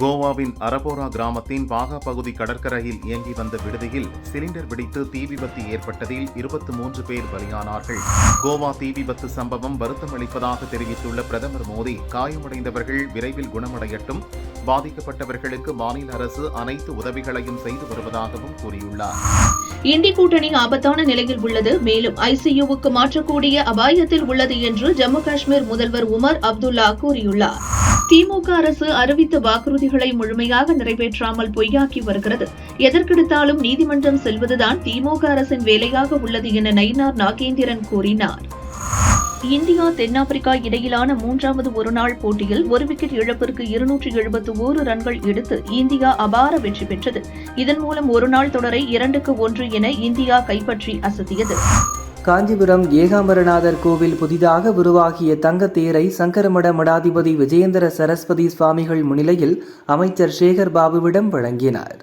கோவாவின் அரபோரா கிராமத்தின் பாகா பகுதி கடற்கரையில் இயங்கி வந்த விடுதியில் சிலிண்டர் வெடித்து தீ விபத்து ஏற்பட்டதில் 23 பேர் பலியானார்கள். கோவா தீ விபத்து சம்பவம் வருத்தமளிப்பதாக தெரிவித்துள்ள பிரதமர் மோடி, காயமடைந்தவர்கள் விரைவில் குணமடையட்டும், பாதிக்கப்பட்டவர்களுக்கு மாநில அரசு அனைத்து உதவிகளையும் செய்து வருவதாகவும் கூறியுள்ளார். இண்டி கூட்டணி ஆபத்தான நிலையில் உள்ளது, மேலும் ஐசியூவுக்கு மாற்றக்கூடிய அபாயத்தில் உள்ளது என்று ஜம்மு காஷ்மீர் முதல்வர் உமர் அப்துல்லா கூறியுள்ளார். திமுக அரசு அறிவித்த வாக்குறுதிகளை முழுமையாக நிறைவேற்றாமல் பொய்யாக்கி வருகிறது. எதற்கெடுத்தாலும் நீதிமன்றம் செல்வதுதான் திமுக அரசின் வேலையாக உள்ளது என நயினார் நாகேந்திரன் கூறினார். இந்தியா தென்னாப்பிரிக்கா இடையிலான 3வது ஒருநாள் போட்டியில் ஒரு விக்கெட் இழப்பிற்கு 271 ரன்கள் எடுத்து இந்தியா அபார வெற்றி பெற்றது. இதன் மூலம் ஒருநாள் தொடரை 2-1 என இந்தியா கைப்பற்றி அசத்தியது. காஞ்சிபுரம் ஏகாம்பரநாதர் கோவில் புதிதாக உருவாகிய தங்கத்தேரை சங்கரமட மடாதிபதி விஜயேந்திர சரஸ்வதி சுவாமிகள் முன்னிலையில் அமைச்சர் சேகர் பாபுவிடம் வழங்கினார்.